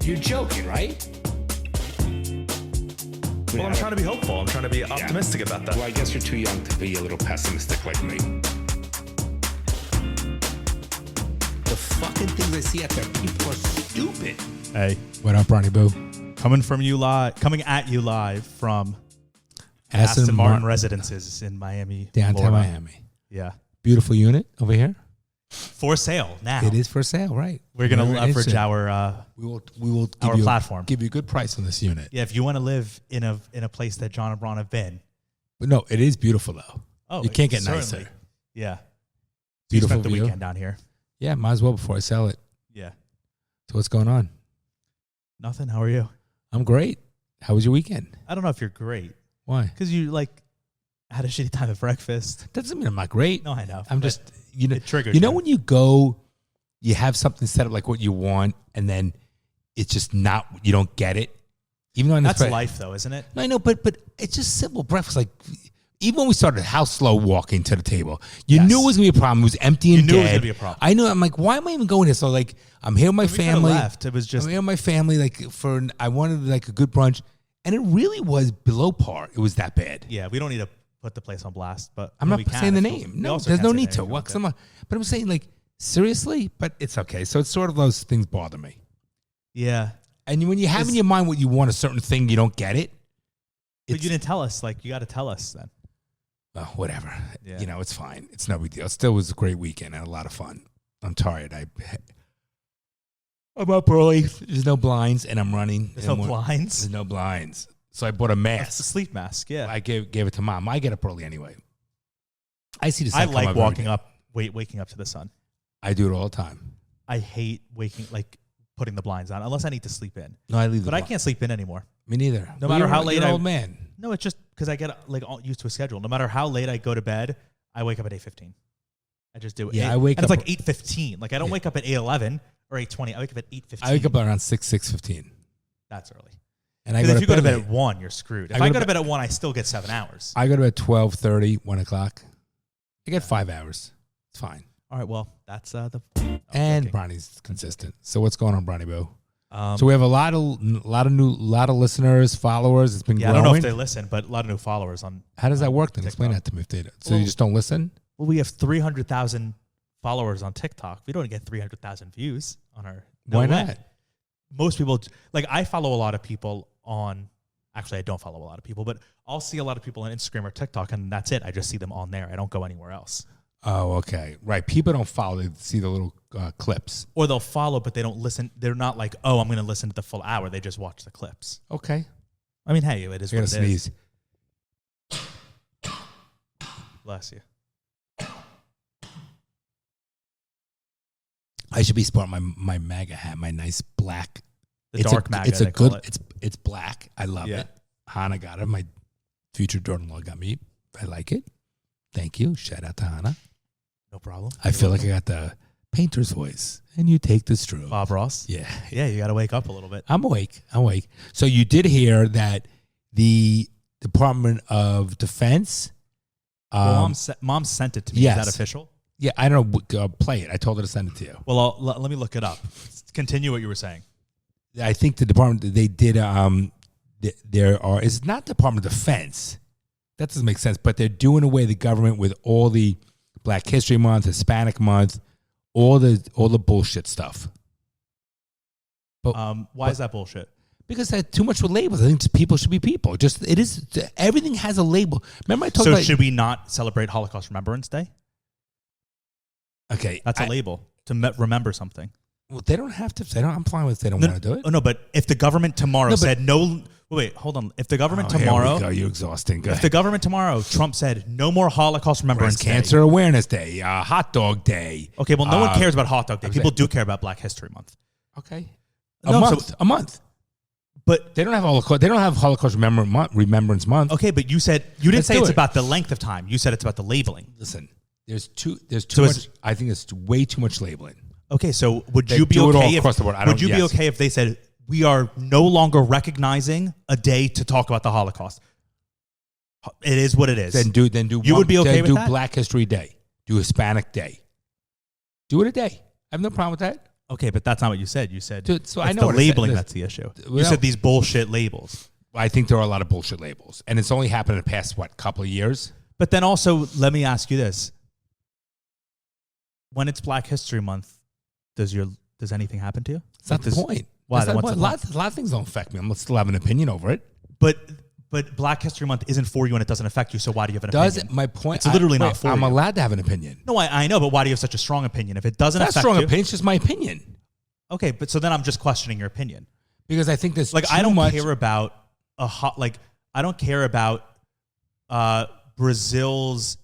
You're joking, right? Well, I'm trying to be hopeful. I'm trying to be optimistic about that. Well, I guess you're too young to be a little pessimistic like me. The fucking things I see out there, people are stupid. Hey, What up, Ronnie Boo? coming at you live from Aston Martin Residences in Miami, Downtown Florida. Miami. Yeah, Beautiful unit over here. for sale now. It is for sale, right? We're gonna Very leverage interesting. our. We will our platform. give you a good price on this unit. Yeah, if you want to live in a place that Jon and Bron have been. But no, it is beautiful though. Oh, you can't get certainly. nicer. Yeah, Beautiful spent the view. weekend down here. Yeah, might as well before I sell it. Yeah, So what's going on? nothing. How are you? I'm great. How was your weekend? I don't know if you're great Why? because you had a shitty time at breakfast. That doesn't mean I'm not great. No, I know. I'm but just it triggers you know when you go, you have something set up like what you want, and then it's just not. You don't get it. Even though that's life, though, isn't it? No, I know, but it's just simple breakfast. Like even when we started, how slow walking to the table. You Yes. knew it was gonna be a problem. It was empty and You knew it was dead. gonna be a problem. I knew. I'm like, why am I even going here? So like, I'm here with my We could've family. left. It was just I'm here with my family. Like I wanted like a good brunch, and it really was below par. It was that bad. yeah. We don't need to put the place on blast, but I'm not we can saying the if name. we No, also there's can't no say the need name to. if you Well, want to. but I'm saying like seriously, but it's okay. So it's sort of those things bother me. Yeah, And when you have in your mind what you want, a certain thing, you don't get it. but you didn't tell us. Like, you got to tell us then. Oh, whatever. Yeah. You know, it's fine. It's no big deal. It still was a great weekend. I had a lot of fun. I'm tired. I'm up early. There's no blinds, and I'm running. There's no blinds. There's no blinds. So I bought a mask. That's a sleep mask. Yeah, I gave it to Mom. I get up early anyway. I see the sun I come like up waking every day. up, waking up to the sun. I do it all the time. I hate putting the blinds on unless I need to sleep in. No, I leave. But I can't sleep in anymore. Me neither. No matter how late you're an I- old man. No, it's just because I get all used to a schedule. No matter how late I go to bed, I wake up at 8:15. I just do it. Yeah, I wake and up- it's like 8:15. Like I don't wake up at 8:11 or 8:20. I wake up at 8:15. I wake up around 6:15, That's early. and I Because if you go to bed late. at 1, you're screwed. If I I go go to to bed at 1, I still get 7 hours. I go to bed 12:30, 1 o'clock. I get 5 hours. It's fine. All right, well, that's the. And Bronny's consistent. So what's going on, Bronny Boo? Um, So we have a lot of listeners, followers. It's been yeah, I growing. don't know if they listen, but a lot of new followers on. How does that work then? TikTok. Explain that to me. If they so Well- you just don't listen? Well, we have 300,000 followers on TikTok. We don't get 300,000 views on our. no Why way. not? Most people, I follow a lot of people on. Actually, I don't follow a lot of people, but I'll see a lot of people on Instagram or TikTok, and that's it. I just see them on there. I don't go anywhere else. Oh, okay. Right. People don't follow. They see the little clips. Or they'll follow, but they don't listen. They're not like, oh, I'm going to listen to the full hour. They just watch the clips. Okay. I mean, hey, it is I what gotta it is. sneeze. Bless you. I should be sporting my MAGA hat, my nice black. The dark MAGA, It's a they call good. it. It's black. I love Yeah. it. Hannah got it. My future daughter-in-law got me. I like it. Thank you. Shout out to Hannah. No problem. I feel like I got the painter's voice, and you take the stroke. Bob Ross. Yeah, Yeah, you got to wake up a little bit. I'm awake. So you did hear that the Department of Defense. Well, Mom sent it to me. yes. Is that official? Yeah, I don't know. Play it. I told her to send it to you. Well, let me look it up. Continue what you were saying. I think the department they did. It's not Department of Defense. That doesn't make sense. But they're doing away the government with all the Black History Month, Hispanic Month, all the bullshit stuff. But Why is that bullshit? because they had too much with labels. I think people should be people. Just it is. Everything has a label. Remember I told you. So should we not celebrate Holocaust Remembrance Day? Okay, That's a label to remember something. Well, they don't have to. I'm fine with if they don't want to do it. Oh, no, but if the government tomorrow said no... Wait, hold on. If the government tomorrow... Here we go. You're exhausting. Go If ahead. the government tomorrow, Trump said no more Holocaust Remembrance Breast Day. Cancer Awareness Day, Hot Dog Day. Okay, well, no one cares about Hot Dog Day. People do care about Black History Month. Okay, No, a month. But They don't have Holocaust. They don't have Holocaust Remembrance Month. okay, but you said you didn't Let's say do it's it. about the length of time. You said it's about the labeling. Listen, there's too So much. I think it's way too much labeling. Okay, so would They you be do it all okay across the board. would you be okay if they said we are no longer recognizing a day to talk about the Holocaust? It is what it is. Then do. You would be okay then with do that? Black History Day. Do Hispanic Day. Do it a day. I have no problem with that. Okay, but that's not what you said. You said Dude, so I it's know the what I said. labeling Listen, that's the issue. You well- said these bullshit labels. I think there are a lot of bullshit labels, and it's only happened in the past couple of years. But then also, let me ask you this: when it's Black History Month, does anything happen to you? That's not the point. Why? That's Then not what's the point. A lot of things don't affect me. I'm still have an opinion over it. But Black History Month isn't for you and it doesn't affect you. So why do you have an opinion? My point? It's literally not for I'm you. allowed to have an opinion. No, I know, but why do you have such a strong opinion? If it doesn't That's affect strong you, opinion. It's just my opinion. Okay, but so then I'm just questioning your opinion. Because I think there's Like too I don't much. care about I don't care about Brazil's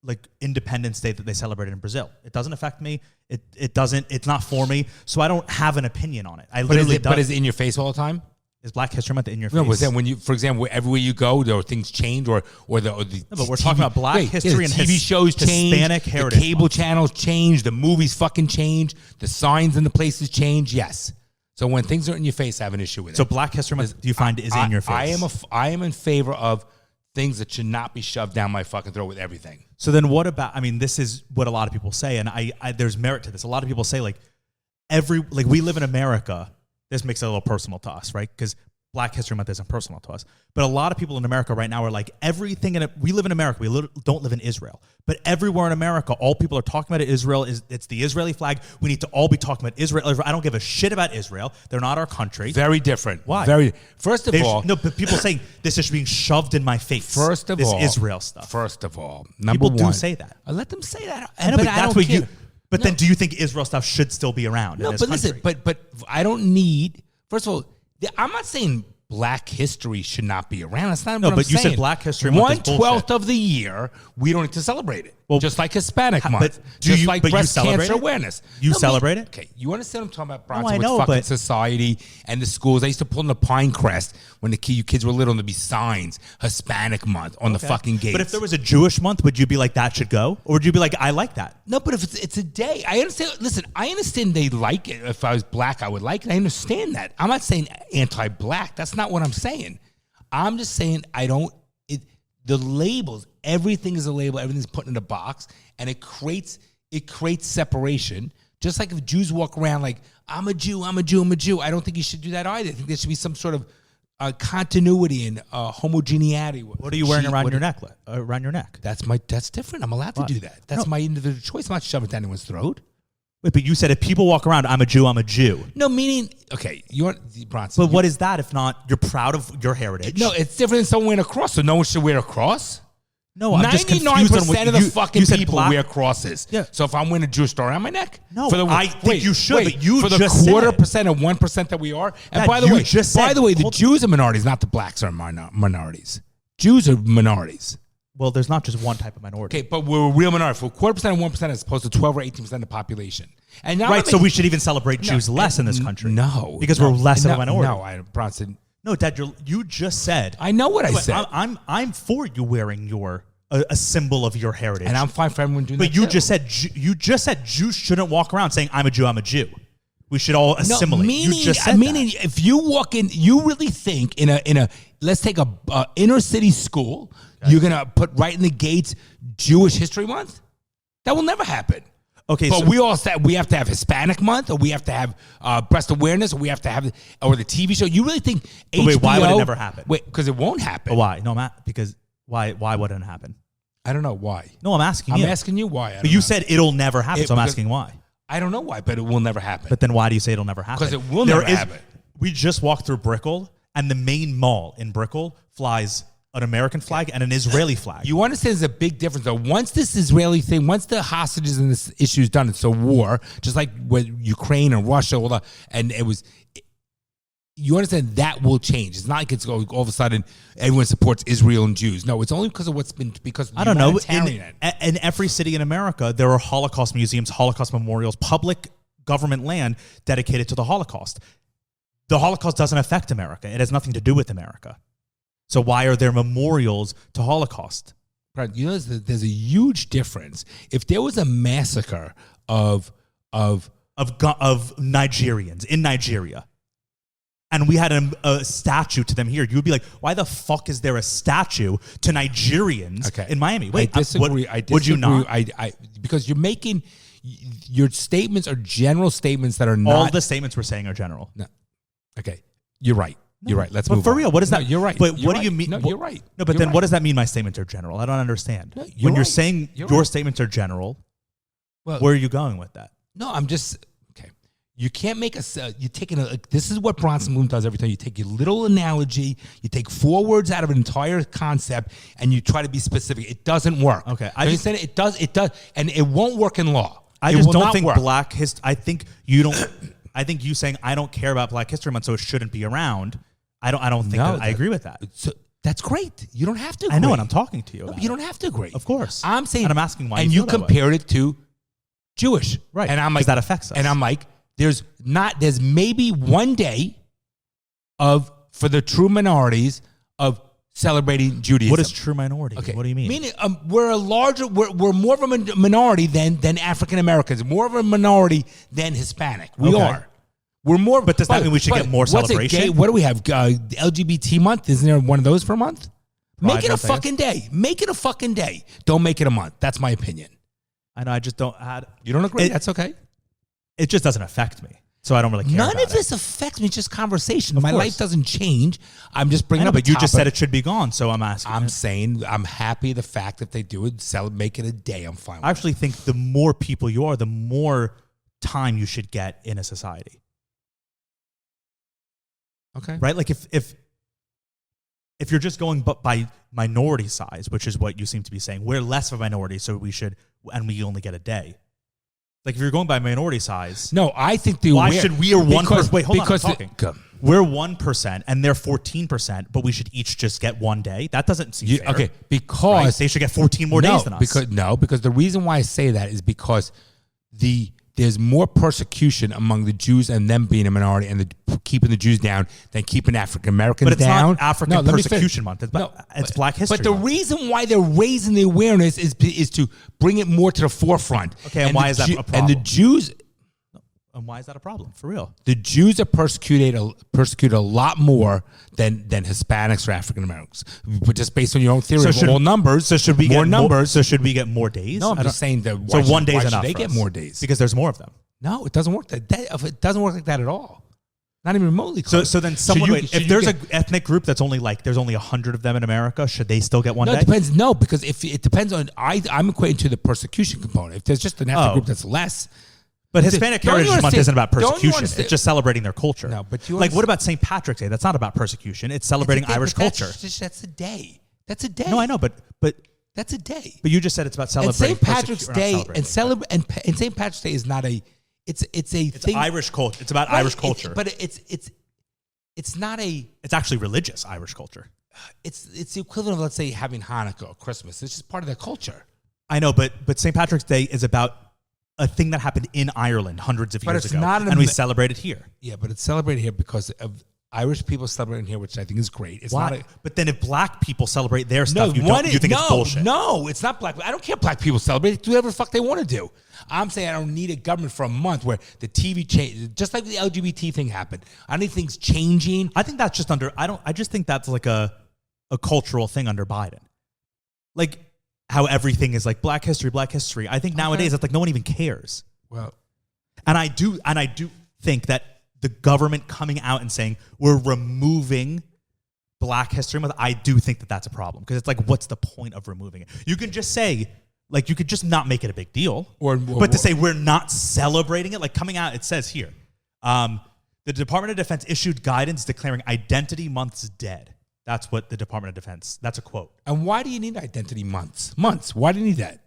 like Independence Day that they celebrated in Brazil. It doesn't affect me. It doesn't. It's not for me. So I don't have an opinion on it. But is it in your face all the time? Is Black History Month in your face? No, was that when you, for example, everywhere you go, there are things change, or the. No, but we're talking about Black history and TV shows change, Hispanic heritage. the cable channels change, the movies fucking change, the signs in the places change. Yes. So when things are in your face, I have an issue with it. So Black History Month, do you find is in your face? I am in favor of things that should not be shoved down my fucking throat with everything. So then what about, I mean, this is what a lot of people say, and I there's merit to this. A lot of people say, like, we live in America. This makes it a little personal to us, right? Because Black History Month isn't personal to us. But a lot of people in America right now are like, everything we live in America. We don't live in Israel. But everywhere in America, all people are talking about Israel. It's the Israeli flag. We need to all be talking about Israel. I don't give a shit about Israel. They're not our country. Very different. Why? First of all. No, but people saying this is being shoved in my face. First of all. This Israel stuff. First of all. People do say that. I let them say that. I know, but I that's don't what care. you. But then, do you think Israel stuff should still be around? No, in this but country? listen, but I don't need. First of all, I'm not saying Black history should not be around. That's not what I'm but you saying. said Black History Month is 1/12 of the year, we don't need to celebrate it. Well, just like Hispanic but month, do just you- like but you breast celebrate cancer it? awareness. You celebrate it? Okay, you understand what I'm talking about, Bronson, I with know, fucking but- society and the schools. I used to pull in the Pinecrest when you kids were little, and there'd be signs, Hispanic month on the fucking gates. But if there was a Jewish month, would you be like, that should go? Or would you be like, I like that? No, but if it's a day, I understand. Listen, I understand they like it. If I was black, I would like it. I understand that. I'm not saying anti-black. That's not what I'm saying. I'm just saying the labels, everything is a label, everything's put in a box, and it creates separation. Just like if Jews walk around like, I'm a Jew, I'm a Jew, I'm a Jew. I don't think you should do that either. I think there should be some sort of continuity and homogeneity. What are you wearing around your neck? Around your neck? That's different. I'm allowed to do that. That's my individual choice. I'm not shoving it down anyone's throat. Wait, but you said if people walk around, I'm a Jew, I'm a Jew. No, meaning, okay, you're Bronson. But what is that if not you're proud of your heritage? No, it's different than someone wearing a cross, so no one should wear a cross. No, I'm just confused on 99% what of the you fucking said people black- wear crosses. Yeah. So if I'm wearing a Jewish star around my neck, No, I think you should, but you for the just said quarter it. percent of 1% that we are. And Dad, by the you way, just said- the hold- Jews are minorities, not the blacks are minorities. Jews are minorities. Well, there's not just one type of minority. Okay, but we're a real minority. For a quarter percent and 1% as opposed to 12 or 18% of the population. And now Right, so we should even celebrate Jews less in this country. No. Because no, we're less of a no, minority. No, Bronson. No, Dad, you just said. I know what I said. I'm for you wearing a symbol of your heritage. And I'm fine for everyone doing that. But you too. just said Jews shouldn't walk around saying I'm a Jew, I'm a Jew. We should all assimilate. Meaning, you just said that. if you walk in, you really think in a let's take a inner city school, you're gonna put right in the gates Jewish History Month? That will never happen. Okay, but so we all said we have to have Hispanic Month, or we have to have breast awareness, or we have to have or the TV show. You really think HBO? wait, why would it never happen? Wait, because it won't happen. But why? No, because why wouldn't it happen? I don't know why. No, I'm asking you. I'm asking you why. But you said it'll never happen, so I'm asking why. I don't know why, but it will never happen. But then why do you say it'll never happen? Because it will never happen. We just walked through Brickell, and the main mall in Brickell flies an American flag and an Israeli flag. You understand there's a big difference, though. Once this Israeli thing, once the hostages and this issue is done, it's a war, just like with Ukraine and Russia, and it was. You understand that will change. It's not like it's all of a sudden everyone supports Israel and Jews. No, it's only because of what's been because of the I don't know. humanitarian. In every city in America, there are Holocaust museums, Holocaust memorials, public government land dedicated to the Holocaust. The Holocaust doesn't affect America. It has nothing to do with America. So why are there memorials to Holocaust? Right. You know, there's a huge difference. If there was a massacre of Nigerians in Nigeria, and we had a statue to them here, you would be like, why the fuck is there a statue to Nigerians in Miami? Wait, I disagree. would you not? Because you're making Your statements are general statements that are not. All the statements we're saying are general. No. Okay, you're right. You're right. Let's But move for on. real, what is that? No, you're right. But You're what right. do you mean? No, you're right. No, but You're then right. what does that mean? My statements are general. I don't understand. No, When you're you're right. saying You're your right. statements are general, Well, where are you going with that? No, I'm just okay. You can't make you're taking this is what Bronson Bloom does every time. You take your little analogy, you take 4 words out of an entire concept, and you try to be specific. It doesn't work. Okay, I understand it does, and it won't work in law. I It just will don't not think work. Black history. I think you don't. I think you saying I don't care about Black History Month, so it shouldn't be around. I don't think No, that I agree with that. So that's great. You don't have to agree. I know, and I'm talking to you. No, About but you it. don't have to agree. Of course. I'm saying, and I'm asking why. And you you feel that way. compared it to Jewish, Right, And I'm 'cause like, that affects us. And I'm like, there's maybe one day for the true minorities of celebrating Judaism. What is true minority? Okay. What do you mean? Meaning, we're more of a minority than African Americans, more of a minority than Hispanic. We Okay. are. We're more. But does that mean we should get more what's it, celebration? gay, what do we have? LGBT month? Isn't there one of those for a month? Pride Make it a Month, I guess. fucking day. Make it a fucking day. Don't make it a month. That's my opinion. I know. I just don't. You don't agree? It- That's okay. It just doesn't affect me, so I don't really care. None about of this affects me. It's just conversation. Of My course. life doesn't change. I'm just I bringing know, up. but a you just said topic. it should be gone, so I'm asking. I'm saying I'm happy the fact that they do it. Make it a day. I'm fine. I actually think the more people you are, the more time you should get in a society. Okay. Right? Like if you're just going by minority size, which is what you seem to be saying, we're less of a minority, so we only get a day. Like if you're going by minority size, No, I think why should we are 1%? Wait, hold on, I'm because talking. We're 1% and they're 14%, but we should each just get one day. That doesn't seem fair. Okay, Right? because They should get 14 more days than us. Because the reason why I say that is because there's more persecution among the Jews and them being a minority and keeping the Jews down than keeping African Americans But it's down. not African let me finish. Persecution Month. It's Black History But the Month. reason why they're raising the awareness is to bring it more to the forefront. Okay, and why is that a problem? And the Jews And why is that a problem? For real. The Jews are persecuted a lot more than Hispanics or African Americans. But just based on your own theory of all numbers, So should we more get numbers? So should we get more days? No, I'm I just don't- saying that. So one day why is should enough. they for get us? more days? Because there's more of them. No, it doesn't work that. It doesn't work like that at all. Not even remotely So close. then someone Should wait, you if there's get- an ethnic group that's only there's only 100 of them in America, should they still get one No, day? it depends. No, because if it depends on I'm equating to the persecution component. If there's just an ethnic Oh. group that's less. But Hispanic Don't you Heritage Month understand- isn't about don't you persecution. understand- It's just celebrating their culture. No, but you like what understand- about St. Patrick's Day? That's not about persecution. It's celebrating That's a day, Irish but culture. That's a day. That's a day. No, I know, but That's a day. you just said it's about And celebrating St. Patrick's persecu- or not Day celebrating, and St. Patrick's Day is not a. It's a it's thing. Irish culture. It's about Right, Irish culture. but it's not a. it's actually religious Irish culture. It's the equivalent of, let's say, having Hanukkah or Christmas. It's just part of their culture. I know, but St. Patrick's Day is about a thing that happened in Ireland hundreds of But years it's ago, not and we celebrate it here. Yeah, but it's celebrated here because of Irish people celebrating here, which I think is great. It's Why? not a. But then if black people celebrate their stuff, you think it's bullshit. No, it's not black. I don't care if black people celebrate. Do whatever the fuck they want to do. I'm saying I don't need a government for a month where the TV change, just like the LGBT thing happened. I don't need things changing. I think that's just I just think that's like a cultural thing under Biden. Like how everything is like Black history. I think nowadays it's like no one even cares. Well, And I do think that the government coming out and saying we're removing Black History Month, I do think that that's a problem because it's like, what's the point of removing it? You can just say, like, you could just not make it a big deal, but to say we're not celebrating it, like coming out, it says here, the Department of Defense issued guidance declaring Identity Months dead. That's what the Department of Defense. That's a quote. and why do you need identity months? Why do you need that?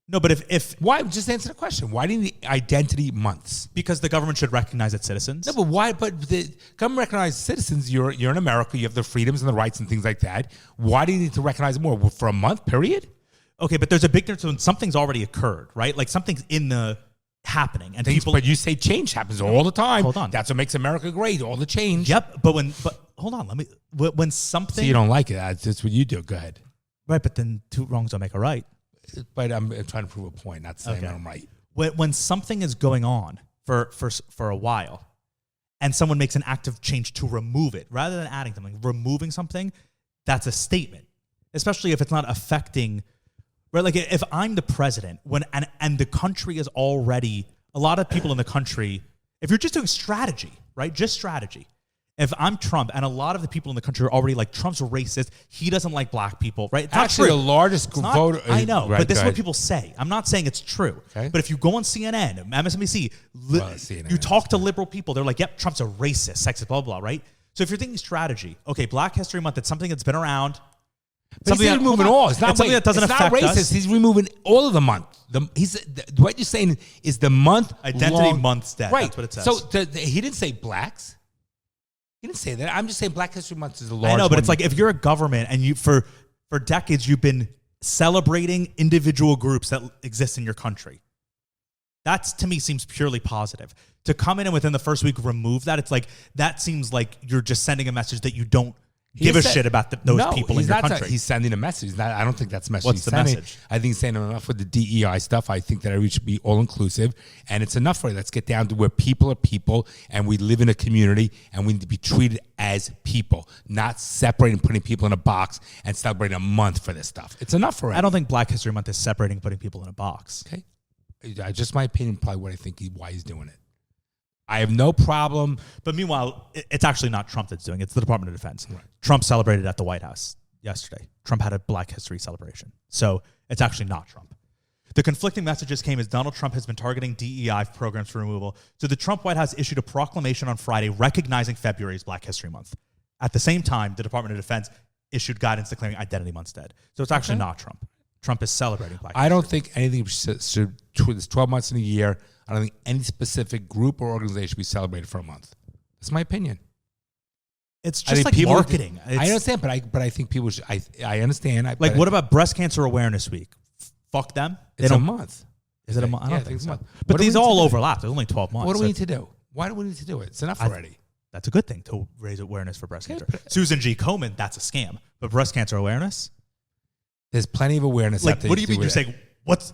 No, but if Why? Just answer the question. Why do you need identity months? because the government should recognize its citizens. No, but why? But the government recognizes citizens. You're in America. You have the freedoms and the rights and things like that. Why do you need to recognize more for a month? Period. Okay, but there's a big difference when something's already occurred, right? Like something's in the happening, and people. But you say change happens all the time. Hold on. That's what makes America great. All the change. Yep, but hold on, when something. So you don't like it. That's what you do. Go ahead. Right, but then two wrongs don't make a right. But I'm trying to prove a point, not saying I'm right. When something is going on for a while, and someone makes an active change to remove it rather than adding something, removing something, that's a statement. Especially if it's not affecting right? Like if I'm the president, and the country is already, a lot of people in the country, if you're just doing strategy, right? Just strategy. If I'm Trump and a lot of the people in the country are already like, Trump's a racist, he doesn't like black people, right? It's Actually, not the largest voter. I know, right, but this is go what ahead. people say. I'm not saying it's true. Okay. But if you go on CNN, MSNBC, CNN, you talk to liberal people, they're like, yep, Trump's a racist, sexist, blah, blah, blah, right? So if you're thinking strategy, okay, Black History Month, it's something that's been around. But he's removing all. It's not something that doesn't it's affect not racist. us. He's removing all of the month. What you're saying is the month Identity long, Month's dead. Right. That's what it says. So he didn't say blacks. He didn't say that. I'm just saying Black History Month is a large. I know, but one. it's like if you're a government and you for decades you've been celebrating individual groups that exist in your country. That's to me seems purely positive. To come in and within the first week remove that, it's like that seems like you're just sending a message that you don't give a shit about those people in your country. He's sending a message. I don't think that's the message. What's he's the sending. message? I think he's saying enough with the DEI stuff. I think that everybody should be all inclusive, and it's enough for it. Let's get down to where people are people, and we live in a community, and we need to be treated as people, not separating, putting people in a box, and celebrating a month for this stuff. It's enough for it. I don't think Black History Month is separating, putting people in a box. Okay, just my opinion. Probably what I think why he's doing it. I have no problem. But meanwhile, it's actually not Trump that's doing it. It's the Department of Defense. Right. Trump celebrated at the White House yesterday. Trump had a Black History celebration. So it's actually not Trump. The conflicting messages came as Donald Trump has been targeting DEI programs for removal. So the Trump White House issued a proclamation on Friday recognizing February as Black History Month. At the same time, the Department of Defense issued guidance declaring Identity Month's dead. So it's actually not Trump. Trump is celebrating Black History. I don't think anything should. There's 12 months in a year. I don't think any specific group or organization should be celebrated for a month. That's my opinion. It's just like people, marketing. I understand, but I think people should. I understand. Like, what about Breast Cancer Awareness Week? Fuck them. It's a month. Is it a month? I Yeah, don't think it's a so. month. But What do these we need all to do? overlap. There's only 12 months. What do So we need to do? Why do we need to do it? It's enough already. that's a good thing to raise awareness for breast cancer. but- Susan G. Komen, that's a scam. But breast cancer awareness? There's plenty of awareness. Like, out there what do you to mean? You're with it. saying,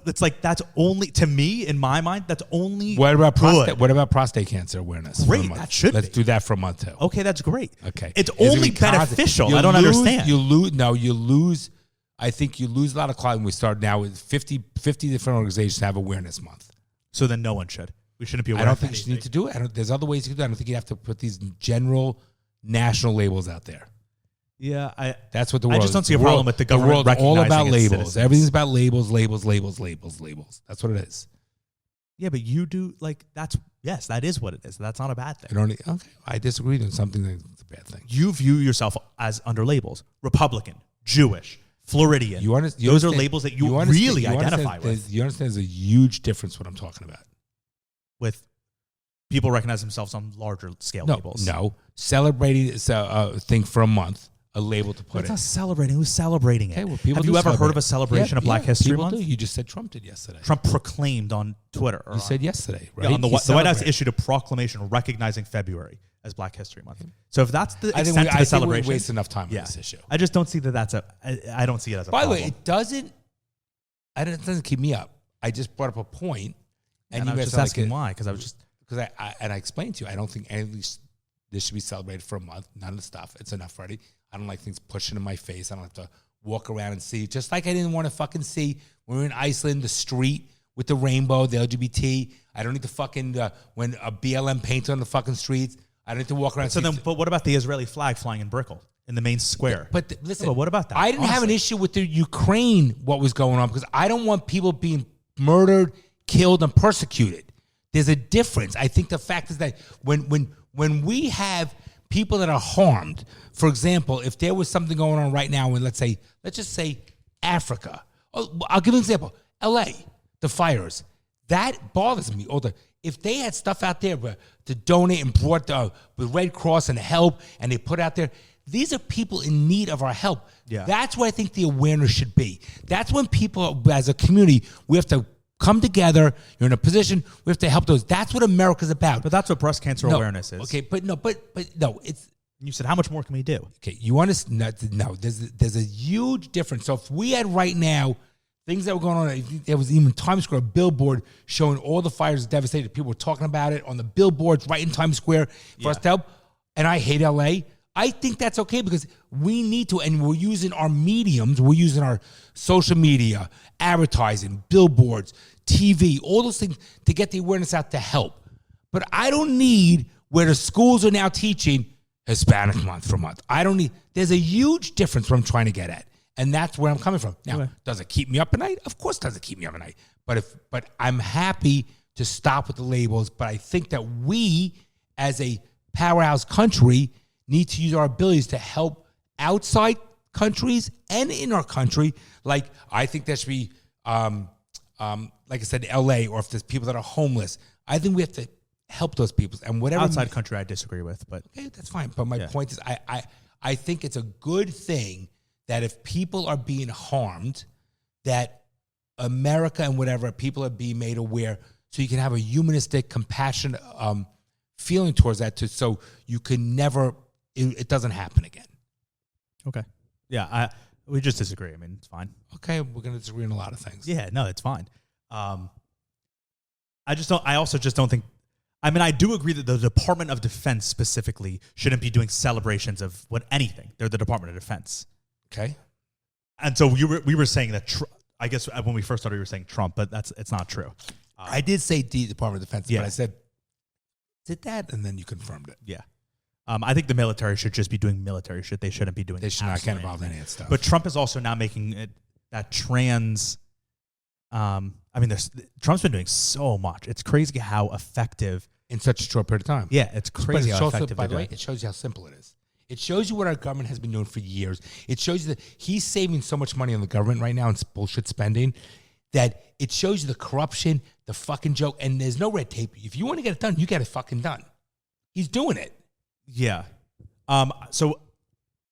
it's like, that's only, to me, in my mind, that's only What about good. prostate cancer awareness? Great, for a month? that should Let's be. do that for a month too. Okay, that's great. Okay. It's Is it only because- beneficial. you I don't lose- understand. You lose. No, you lose. I think you lose a lot of clout when we start now with 50 different organizations have awareness month. So then no one should. We shouldn't be aware I don't of think you anything. need to do it. There's other ways you can do it. I don't think you have to put these general national labels out there. Yeah, That's what the world. just don't see a problem with the government world's all recognizing about its labels. citizens. Everything's about labels. That's what it is. Yeah, but you do, like, that is what it is. That's not a bad thing. Okay, I disagree on something that's a bad thing. You view yourself as under labels. Republican, Jewish, Floridian. You understand? Those are labels that you really identify with. You understand? There's a huge difference what I'm talking about. With people recognize themselves on larger scale labels. No, celebrating is a thing for a month, a label to But put it's it. not celebrating. Who's celebrating it? Okay, well, people Have do you ever heard celebrate of a celebration it. of Black History people Month? do. You just said Trump did yesterday. Trump proclaimed on Twitter. You said yesterday, right? Yeah, on the He White House celebrated. issued a proclamation recognizing February as Black History Month. So if that's the I extent think of the we celebration, waste enough time on this issue. I just don't see that I don't see it as a By the problem. way, it doesn't keep me up. I just brought up a point, and I you was guys just asking why, because I was just... Because I explained to you, I don't think any of this should be celebrated for a month. None of the stuff. It's enough already. I don't like things pushing in my face. I don't have to walk around and see. Just like I didn't want to fucking see when we were in Iceland, the street with the rainbow, the LGBT. I don't need to fucking, when a BLM paints on the fucking streets, I don't need to walk around. So then, but what about the Israeli flag flying in Brickell in the main square? But listen, but what about that? I didn't have an Honestly. issue with the Ukraine, what was going on, because I don't want people being murdered, killed, and persecuted. There's a difference. I think the fact is that when we have people that are harmed, for example, if there was something going on right now in, let's just say Africa. Oh, I'll give you an example. LA, the fires. That bothers me. If they had stuff out there to donate and brought the Red Cross and help, and they put out there, these are people in need of our help. Yeah. That's where I think the awareness should be. That's when people, as a community, we have to come together. You're in a position, we have to help those. That's what America's about. But that's what breast cancer awareness is. Okay, but no, it's You said, how much more can we do? okay. You understand? No, there's a huge difference. So if we had right now things that were going on, there was even Times Square, a billboard showing all the fires devastated. People were talking about it on the billboards right in Times Square for us to help. And I hate LA. I think that's okay because we need to, and we're using our mediums, we're using our social media, advertising, billboards, TV, all those things to get the awareness out to help. But I don't need where the schools are now teaching Hispanic month for month. I don't need, there's a huge difference what I'm trying to get at. And that's where I'm coming from. Now, does it keep me up at night? Of course it doesn't keep me up at night. But I'm happy to stop with the labels. But I think that we, as a powerhouse country, need to use our abilities to help outside countries and in our country. Like, I think there should be, like I said, LA, or if there's people that are homeless, I think we have to help those people. And whatever outside country I disagree with, but okay, that's fine. But my point is, I think it's a good thing that if people are being harmed, that America and whatever, people are being made aware, so you can have a humanistic, compassionate feeling towards that, so you can never, it doesn't happen again. Okay. Yeah, we just disagree. I mean, it's fine. Okay, we're going to disagree on a lot of things. Yeah, no, it's fine. I also just don't think, I mean, I do agree that the Department of Defense specifically shouldn't be doing celebrations of anything. They're the Department of Defense. Okay. And so we were saying that, I guess when we first started, we were saying Trump, but it's not true. I did say the Department of Defense, yeah. but I said, did that? And then you confirmed it. Yeah. I think the military should just be doing military shit. They shouldn't be doing. They should not get involved in any of that stuff. But Trump is also now making it that trans. I mean, Trump's been doing so much. It's crazy how effective in such a short period of time. Yeah, it's crazy how effective. By the way, it shows you how simple it is. It shows you what our government has been doing for years. It shows you that he's saving so much money on the government right now in bullshit spending that it shows you the corruption, the fucking joke, and there's no red tape. If you want to get it done, you get it fucking done. He's doing it. Yeah. So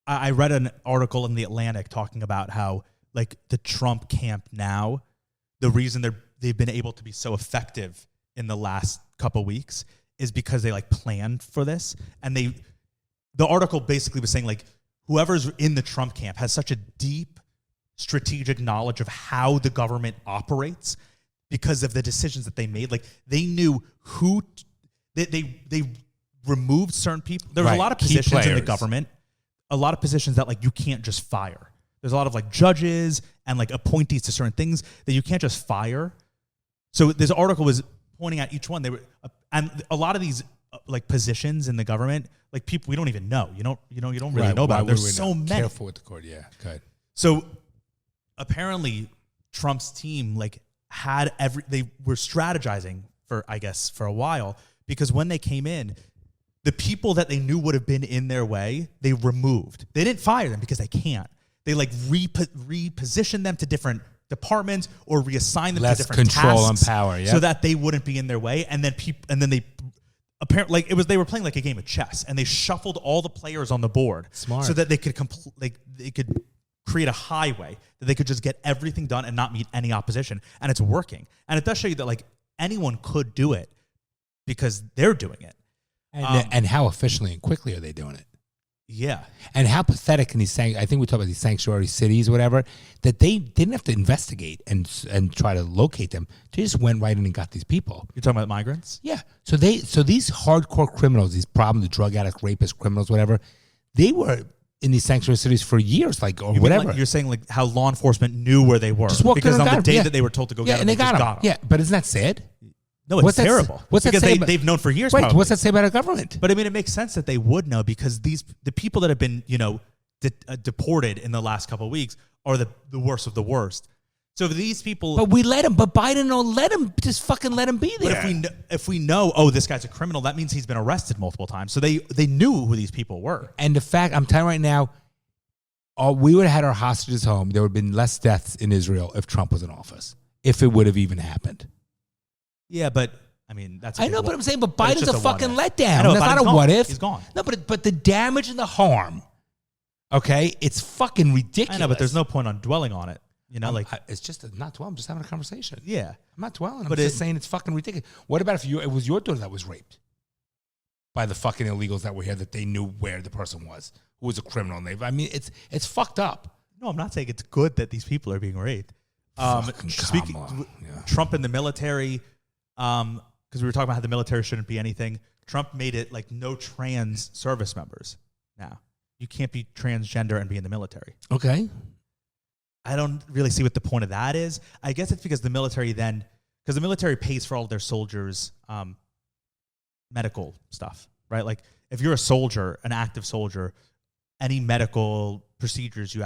I read an article in The Atlantic talking about how, like, the Trump camp now, the reason they've been able to be so effective in the last couple weeks is because they, like, planned for this. And the article basically was saying, like, whoever's in the Trump camp has such a deep strategic knowledge of how the government operates because of the decisions that they made. Like, they knew who they removed certain people. There's a lot of positions in the government, a lot of positions that, like, you can't just fire. There's a lot of, like, judges and, like, appointees to certain things that you can't just fire. So this article was pointing out each one. They were, and a lot of these like positions in the government, like, people we don't even know. You don't really know about. There's so many. Careful with the court, yeah. Good. So apparently, Trump's team, like, they were strategizing for a while, because when they came in, the people that they knew would have been in their way, they removed. They didn't fire them because they can't. They, like, repositioned them to different departments or reassign them to different control tasks and power, yeah, so that they wouldn't be in their way. And then they apparently, like, they were playing like a game of chess, and they shuffled all the players on the board. Smart. So that they could they could create a highway that they could just get everything done and not meet any opposition. And it's working. And it does show you that, like, anyone could do it because they're doing it. And how efficiently and quickly are they doing it? Yeah. And how pathetic in these, I think we talk about these sanctuary cities or whatever, that they didn't have to investigate and try to locate them. They just went right in and got these people. You're talking about migrants? Yeah. So these hardcore criminals, these the drug addicts, rapists, criminals, whatever, they were in these sanctuary cities for years, like, or whatever. You're saying, like, how law enforcement knew where they were. Just walked because on the day yeah. that they were told to go get them, and they got them. Yeah, but isn't that sad? No, it's terrible. What's that say they've known for years. Right. Probably. What's that say about our government? But I mean, it makes sense that they would know, because the people that have been, deported in the last couple of weeks are the worst of the worst. So these people, but we let him. But Biden don't let him. Just fucking let him be there. But if we know, oh, this guy's a criminal, that means he's been arrested multiple times. So they knew who these people were. And the fact, I'm telling you right now, we would have had our hostages home. There would have been less deaths in Israel if Trump was in office, if it would have even happened. Yeah, but I mean, that's. I know, but I'm saying, but Biden's a fucking letdown. Know, that's not a what if. He's gone. No, but the damage and the harm, okay, it's fucking ridiculous. I know, but there's no point on dwelling on it. It's just not dwelling. I'm just having a conversation. Yeah, I'm not dwelling. I'm just saying it's fucking ridiculous. What about if it was your daughter that was raped by the fucking illegals that were here, that they knew where the person was, who was a criminal? And I mean, it's fucked up. No, I'm not saying it's good that these people are being raped. Speaking Trump and the military. Because we were talking about how the military shouldn't be anything. Trump made it like no trans service members now. you can't be transgender and be in the military. Okay. I don't really see what the point of that is. I guess it's because the military pays for all of their soldiers' medical stuff, right? Like if you're a soldier, an active soldier, any medical procedures you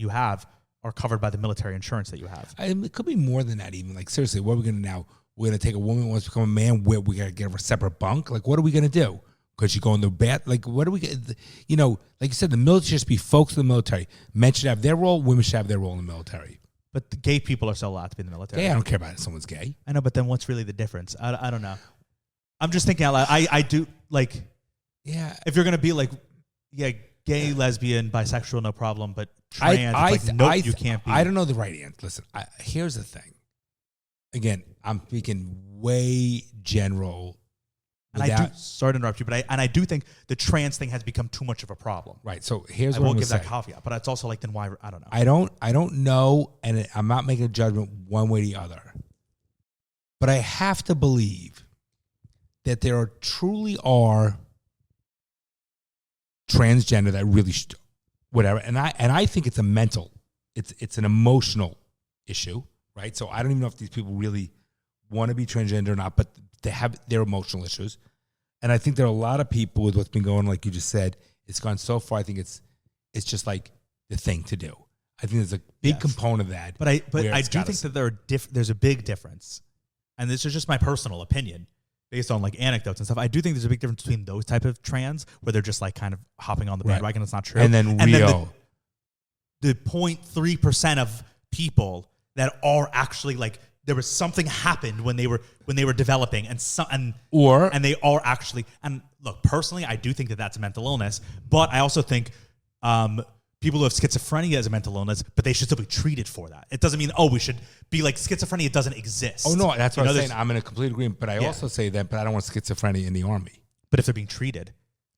have are covered by the military insurance that you have. It could be more than that even. Like seriously, what are we going to now? We're going to take a woman who wants to become a man. We got to get her a separate bunk. Like what are we going to do? Could she go in the bath? Like what do we get? You know, like you said, the military should just be folks in the military. Men should have their role. Women should have their role in the military. But the gay people are still allowed to be in the military. Yeah, I don't care about if someone's gay. I know, but then what's really the difference? I don't know. I'm just thinking out loud. I do like. Yeah. If you're going to be like, yeah, gay, lesbian, bisexual, no problem. But trans, you can't be. I don't know the right answer. Listen, here's the thing. Again, I'm speaking way general. Sorry to interrupt you, but I do think the trans thing has become too much of a problem. Right. So here's what I I'm won't give that say. caveat, but it's also like then why I don't know. I don't know, and I'm not making a judgment one way or the other. But I have to believe that there truly are transgender that really whatever, and I think it's a mental, it's an emotional issue, right? So I don't even know if these people really want to be transgender or not, but they have their emotional issues. And I think there are a lot of people with what's been going, like you just said, it's gone so far. I think it's just like the thing to do. I think there's a big component of that. But I do think that there's a big difference. And this is just my personal opinion based on like anecdotes and stuff. I do think there's a big difference between those type of trans where they're just like kind of hopping on the bandwagon. It's not true. And then the 0.3% of people that are actually like, there was something happened when they were developing and they are actually, and look, personally, I do think that that's a mental illness, but I also think people who have schizophrenia as a mental illness, but they should still be treated for that. It doesn't mean, we should be like schizophrenia doesn't exist. Oh no, that's what I'm saying. I'm in a complete agreement, but I also say that, but I don't want schizophrenia in the army. But if they're being treated.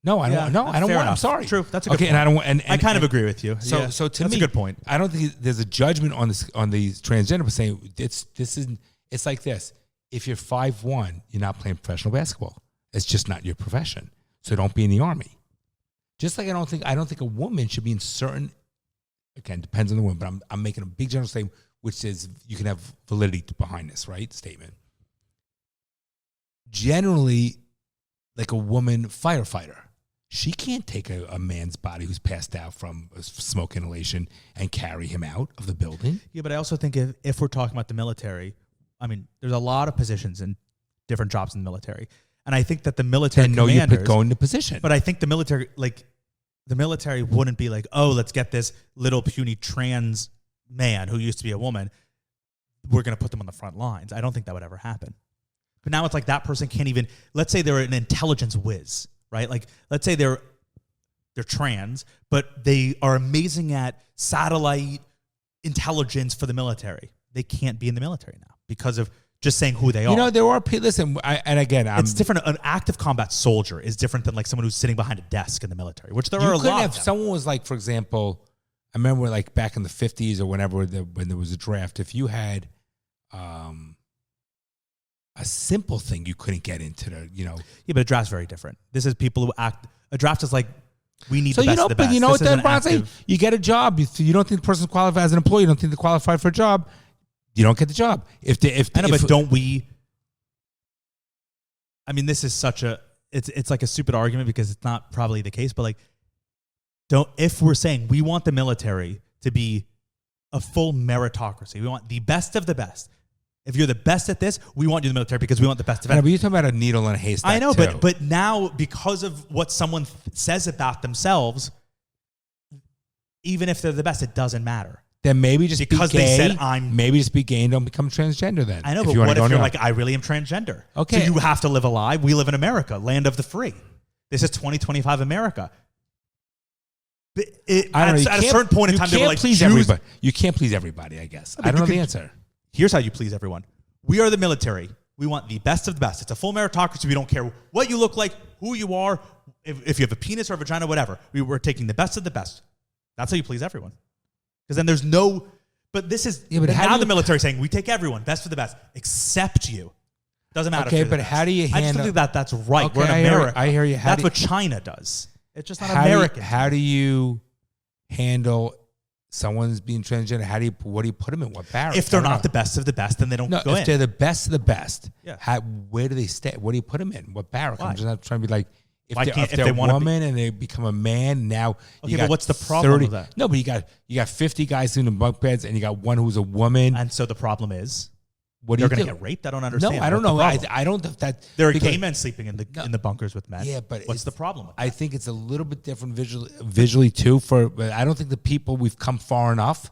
No, I don't. No, I don't want. I'm sorry. True. That's a good point. And I don't want. And I kind of agree with you. So to that's me, a good point. I don't think there's a judgment on this on these transgender, but saying it's like this. If you're 5'1", you're not playing professional basketball. It's just not your profession. So don't be in the army. Just like I don't think a woman should be in certain. Again, depends on the woman, but I'm making a big general statement, which is you can have validity behind this, right? Statement. Generally, like a woman firefighter. She can't take a man's body who's passed out from smoke inhalation and carry him out of the building. Yeah, but I also think if we're talking about the military, I mean, there's a lot of positions in different jobs in the military. And I think that the military commanders... you go into position. But I think the military, wouldn't be like, let's get this little puny trans man who used to be a woman. We're going to put them on the front lines. I don't think that would ever happen. But now it's like that person can't even... Let's say they're an intelligence whiz. Right? Like, let's say they're trans, but they are amazing at satellite intelligence for the military. They can't be in the military now because of just saying who they are. You know, there are people, listen, it's different. An active combat soldier is different than like someone who's sitting behind a desk in the military, which there are a lot of them. Someone was like, for example, I remember like back in the 50s or whenever when there was a draft, if you had a simple thing you couldn't get into Yeah, but a draft's very different. This is people who act. A draft is like, we need the best of the best. But you know what then, Bron, saying? You get a job. You don't think the person's qualified as an employee. You don't think they're qualified for a job. You don't get the job. But don't we? I mean, this is such a. It's like a stupid argument because it's not probably the case. But like, if we're saying we want the military to be a full meritocracy, we want the best of the best. If you're the best at this, we want you in the military because we want the best of it. But you're talking about a needle in a haystack. I know, but now because of what someone says about themselves, even if they're the best, it doesn't matter. Then maybe just because be gay. They said maybe just be gay and don't become transgender. Then I know, but what if you're like, I really am transgender? Okay, so you have to live a lie. We live in America, land of the free. This is 2025 America. At a certain point in time, they were like, please everybody. You can't please everybody. I guess I don't know the answer. Here's how you please everyone. We are the military. We want the best of the best. It's a full meritocracy. We don't care what you look like, who you are, if you have a penis or a vagina, whatever. We're taking the best of the best. That's how you please everyone. Because then there's no... But this is... Yeah, but now the military saying, we take everyone, best of the best, except you. Doesn't matter. Okay, but how do you handle... I just think that's right. Okay, we're in America. I hear you. That's what China does. It's just not American. How do you handle someone's being transgender? What do you put them in? What barracks? If they're not the best of the best, then they don't go in. If they're the best of the best, yeah. Where do they stay? What do you put them in? What barrack? Why? I'm just not trying to be like, if If they're they a woman and they become a man, now okay, but what's the problem with that? No, but you got 50 guys in the bunk beds, and you got one who's a woman. And so the problem is, what they're going to get raped. I don't understand. No, I don't know. I don't think that there are gay men sleeping in the bunkers with men. Yeah, but what's the problem? I think it's a little bit different visually too. But I don't think the people we've come far enough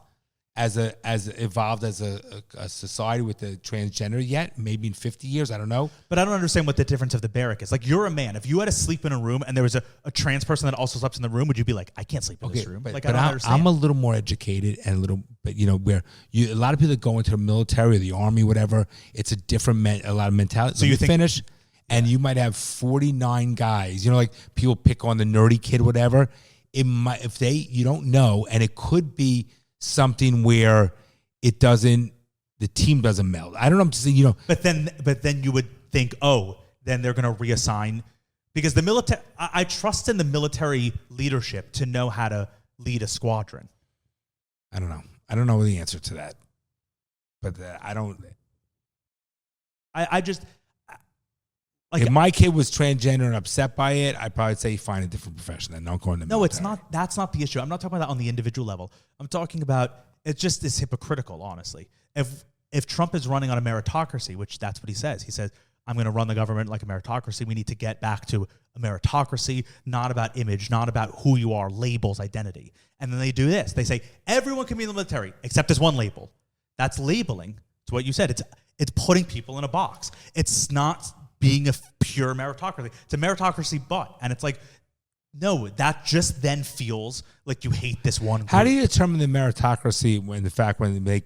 as evolved as a society with the transgender yet. Maybe in 50 years, I don't know. But I don't understand what the difference of the barrack is. Like, you're a man. If you had to sleep in a room and there was a trans person that also slept in the room, would you be like, I can't sleep in this room? But, like, I don't understand. I'm a little more educated and but where a lot of people that go into the military or the army, whatever, it's a different a lot of mentality. So you finish, and you might have 49 guys. Like people pick on the nerdy kid, whatever. It might, if you don't know, and it could be something where the team doesn't meld. I don't know. I'm just saying, But then you would think, then they're going to reassign, because the military. I trust in the military leadership to know how to lead a squadron. I don't know. I don't know the answer to that, but I don't. I just like, if my kid was transgender and upset by it, I'd probably say find a different profession and don't go in the military. No, it's not. That's not the issue. I'm not talking about that on the individual level. I'm talking about it's just this hypocritical, honestly. If Trump is running on a meritocracy, which that's what he says. He says, I'm going to run the government like a meritocracy. We need to get back to a meritocracy, not about image, not about who you are, labels, identity. And then they do this. They say, everyone can be in the military except this one label. That's labeling. It's what you said. It's putting people in a box. It's not being a pure meritocracy. It's a meritocracy and it's like, no, that just then feels like you hate this one group. How do you determine the meritocracy when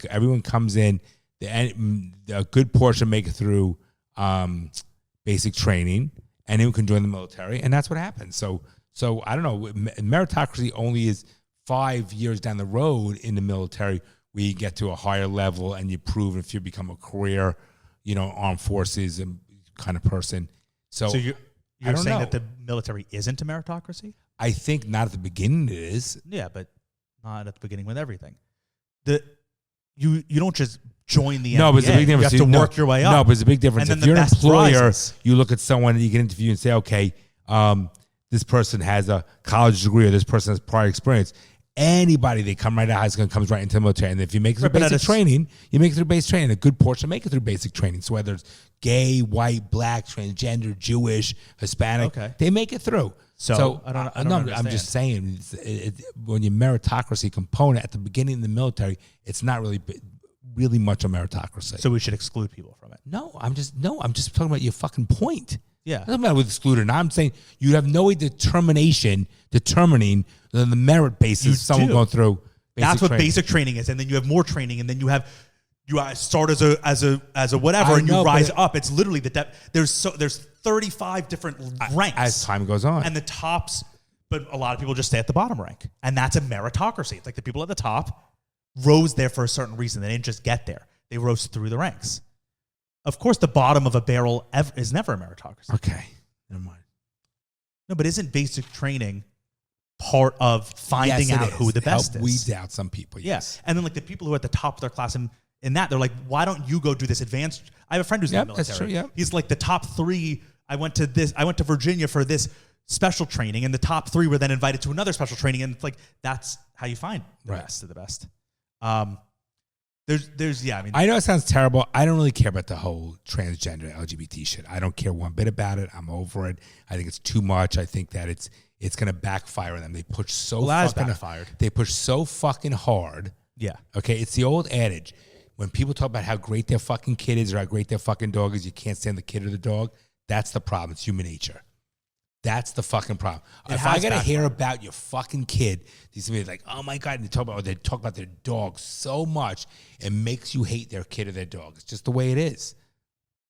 everyone comes in, a good portion make it through basic training, and anyone can join the military, and that's what happens. So I don't know. Meritocracy only is 5 years down the road in the military where you get to a higher level and you prove if you become a career, armed forces and kind of person. So you're saying that the military isn't a meritocracy? I think not at the beginning it is. Yeah, but not at the beginning with everything. You don't just join the NBA. But it's a big difference. You have to work your way up. No, but it's a big difference. And if you're an employer, you look at someone and you get an interview and say, okay, this person has a college degree or this person has prior experience. Anybody they come right out of high school and comes right into the military. And if you make it through basic training, you make it through basic training. A good portion make it through basic training. So whether it's gay, white, black, transgender, Jewish, Hispanic, they make it through. So I don't understand. I'm just saying, when your meritocracy component at the beginning of the military, it's not really much a meritocracy. So we should exclude people from it. No, I'm just talking about your fucking point. Yeah. It doesn't matter with excluded. I'm saying you have no way determining the merit basis someone going through basic That's what training. Basic training is. And then you have more training, and then you start as a whatever, and you rise up. It's literally the depth. There's 35 different ranks as time goes on. And the tops, but a lot of people just stay at the bottom rank. And that's a meritocracy. It's like the people at the top rose there for a certain reason. They didn't just get there. They rose through the ranks. Of course, the bottom of a barrel is never a meritocracy. Okay, never mind. No, but isn't basic training part of finding out who the best is? Weed out some people, yes. And then like the people who are at the top of their class in that, they're like, why don't you go do this advanced? I have a friend who's in the military. That's true, yeah. He's like the top 3. I went to Virginia for this special training, and the top 3 were then invited to another special training, and it's like, that's how you find the best of the best. I know it sounds terrible. I don't really care about the whole transgender LGBT shit. I don't care one bit about it. I'm over it. I think it's too much. I think that it's going to backfire on them. They push They push so fucking hard. Yeah. Okay. It's the old adage. When people talk about how great their fucking kid is or how great their fucking dog is, you can't stand the kid or the dog. That's the problem. It's human nature. That's the fucking problem. If I got to hear about your fucking kid, these people are like, oh my God, and they talk about their dog so much, it makes you hate their kid or their dog. It's just the way it is.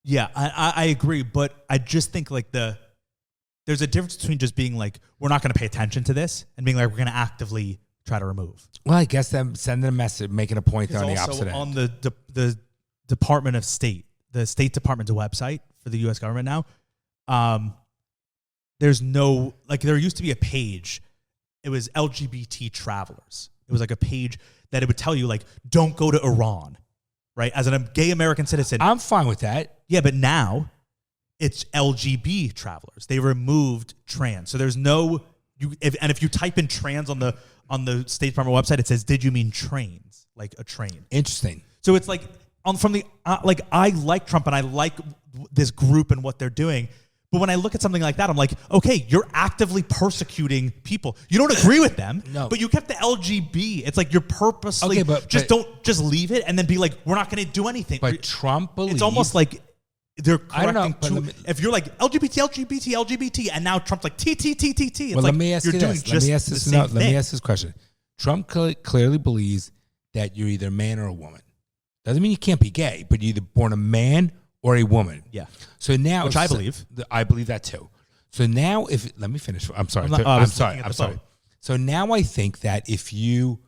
Yeah, I agree, but I just think like there's a difference between just being like, we're not going to pay attention to this, and being like, we're going to actively try to remove. Well, I guess them sending a message, making a point there on the opposite end. On the Department of State, the State Department's website for the U.S. government now, there's no, like, there used to be a page. It was LGBT travelers. It was like a page that it would tell you, like, don't go to Iran, right? As a gay American citizen. I'm fine with that. Yeah, but now it's LGB travelers. They removed trans. So there's no, if you type in trans on the State Department website, it says, did you mean trains? Like a train. Interesting. So it's like, I like Trump and I like this group and what they're doing. But when I look at something like that, I'm like, okay, you're actively persecuting people. You don't agree with them, but you kept the LGB. It's like you're purposely just leave it and then be like, we're not going to do anything. But Trump believes, it's almost like they're correcting. I don't know, if you're like LGBT, and now Trump's like T. It's well, like let me ask you this. Let me ask this question. Trump clearly believes that you're either a man or a woman. Doesn't mean you can't be gay, but you're either born a man or a woman. Yeah. So now, which I believe. I believe that too. So now, let me finish. I'm sorry. I'm sorry. So now I think that if you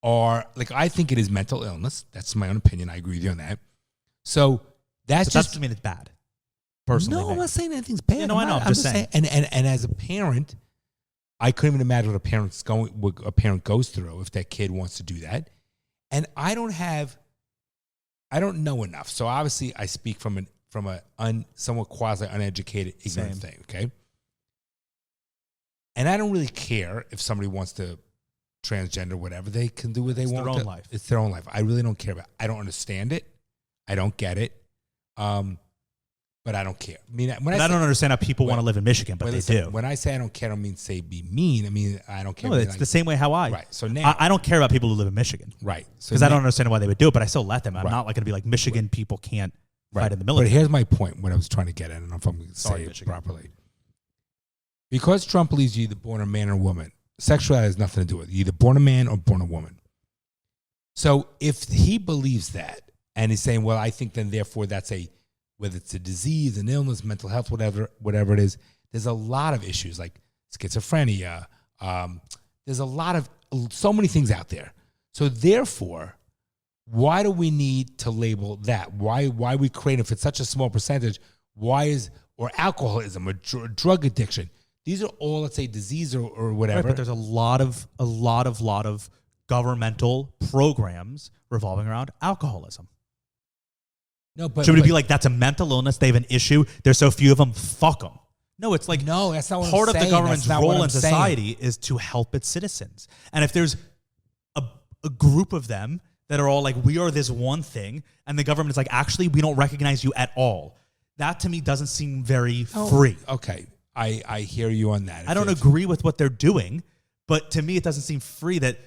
are, like, I think it is mental illness. That's my own opinion. I agree with you on that. So that doesn't mean it's bad. Personally, no, I'm not saying anything's bad. Yeah, no, I know. I'm just saying. And as a parent, I couldn't even imagine what a parent goes through if their kid wants to do that. And I don't know enough. So obviously, I speak from a somewhat quasi uneducated, ignorant thing. Okay, and I don't really care if somebody wants to transgender, whatever. They can do what they want. It's their own life. It's their own life. I really don't care about it. I don't understand it. I don't get it. But I don't care. I mean, I don't understand how people want to live in Michigan, but they do. When I say I don't care, I don't mean say be mean. I mean, I don't care. No, it's the same way how I. Right. So now I don't care about people who live in Michigan. Right. So because I don't understand why they would do it, but I still let them. I'm not like going to be like Michigan people can't fight in the military. But here's my point. What I was trying to get at, and if I'm going to say it properly, because Trump believes you're either born a man or a woman, sexuality has nothing to do with it. You're either born a man or born a woman. So if he believes that, and he's saying, well, I think then therefore that's whether it's a disease, an illness, mental health, whatever it is, there's a lot of issues like schizophrenia. There's so many things out there. So therefore, why do we need to label that? Why we create, if it's such a small percentage, or alcoholism or drug addiction? These are all, let's say, disease or whatever. Right, but there's a lot of governmental programs revolving around alcoholism. No, but should it be like that's a mental illness? They have an issue. There's so few of them. Fuck them. No, it's like no. That's not what part I'm of saying. the government's role in society saying. is to help its citizens. And if there's a group of them that are all like, we are this one thing, and the government is like, actually, we don't recognize you at all. That to me doesn't seem very free. Okay, I hear you on that. I don't agree with what they're doing, but to me, it doesn't seem free that.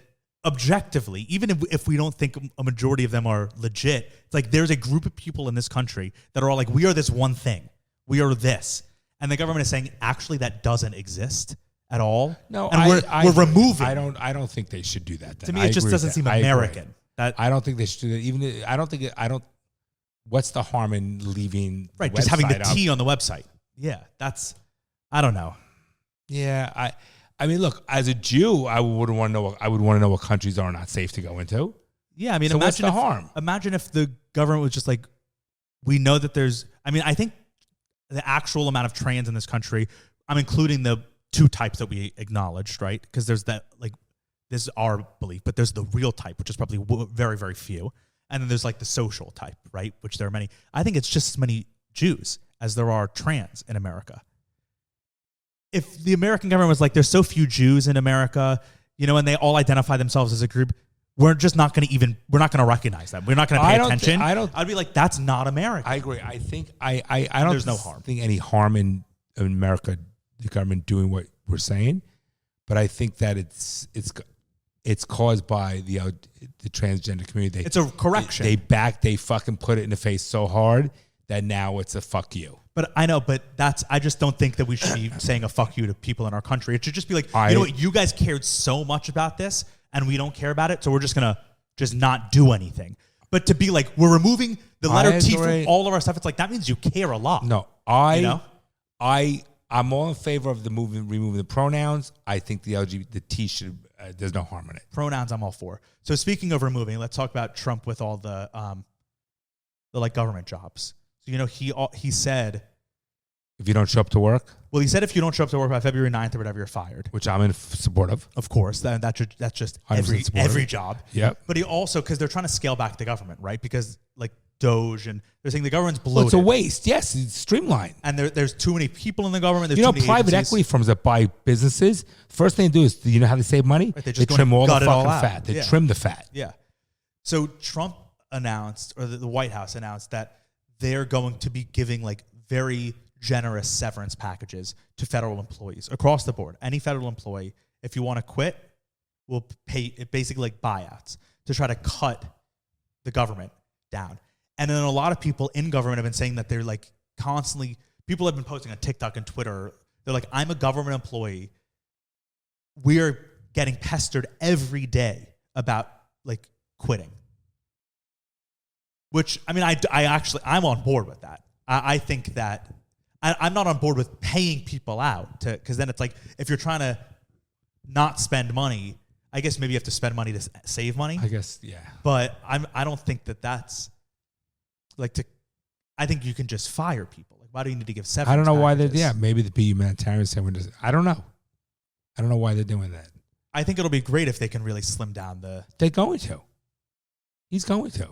Objectively, even if we don't think a majority of them are legit, it's like there's a group of people in this country that are all like, we are this one thing. We are this. And the government is saying, actually, that doesn't exist at all. No, and we're removing. I don't think they should do that. Then. To me, it just doesn't seem American. I don't think they should do that. Even what's the harm in leaving just having the T on the website? Yeah, I don't know. Yeah, I mean, look, as a Jew, I would want to know what countries are not safe to go into. Yeah, I mean, so what's the harm? Imagine if the government was just like, we know that there's. I mean, I think the actual amount of trans in this country, I'm including the two types that we acknowledged, right? Because there's that, like, this is our belief, but there's the real type, which is probably very, very few, and then there's like the social type, right? Which there are many. I think it's just as many Jews as there are trans in America. If the American government was like, there's so few Jews in America, and they all identify themselves as a group, we're just not going to recognize them. We're not going to pay attention. I'd be like, that's not America. I agree. I think I don't. There's no harm. Think any harm in America, the government doing what we're saying, but I think that it's caused by the transgender community. It's a correction. They fucking put it in the face so hard that now it's a fuck you. But I know, I just don't think that we should be saying a fuck you to people in our country. It should just be like, you know what, you guys cared so much about this and we don't care about it, so we're just going to just not do anything. But to be like, we're removing the letter T from all of our stuff, it's like, that means you care a lot. No, I'm all in favor of the removing the pronouns. I think the T should, there's no harm in it. Pronouns I'm all for. So speaking of removing, let's talk about Trump with all the like government jobs. So, he said, If you don't show up to work, Well, he said if you don't show up to work by February 9th or whatever, you're fired. which I'm in support of. Of course, that's just 100% supportive. every job. Yep. But he also, because they're trying to scale back the government, right? Because like Doge, and they're saying the government's Well, bloated. it's a waste. Yes, it's streamlined. And there's too many people in the government. There's You know, too many private agencies. equity firms that buy businesses, first thing they do is, you know how they save money? Right, they they just go trim and all the gut it all fucking out. fat. They Yeah. trim the fat. Yeah. So Trump announced, or the White House announced, that they're going to be giving like very generous severance packages to federal employees across the board. Any federal employee, if you want to quit, will pay basically like buyouts to try to cut the government down. And then a lot of people in government have been saying that they're like constantly, people have been posting on TikTok and Twitter, they're like, I'm a government employee. We're getting pestered every day about like quitting. Which, I mean, I'm on board with that. I think that I'm not on board with paying people out because then it's like, if you're trying to not spend money, I guess maybe you have to spend money to save money. I guess, yeah. But I don't think that's like I think you can just fire people. Like, why do you need to give severance? I don't know why packages? maybe the humanitarian severance. I don't know. I don't know why they're doing that. I think it'll be great if they can really slim down the. They're going to. He's going to.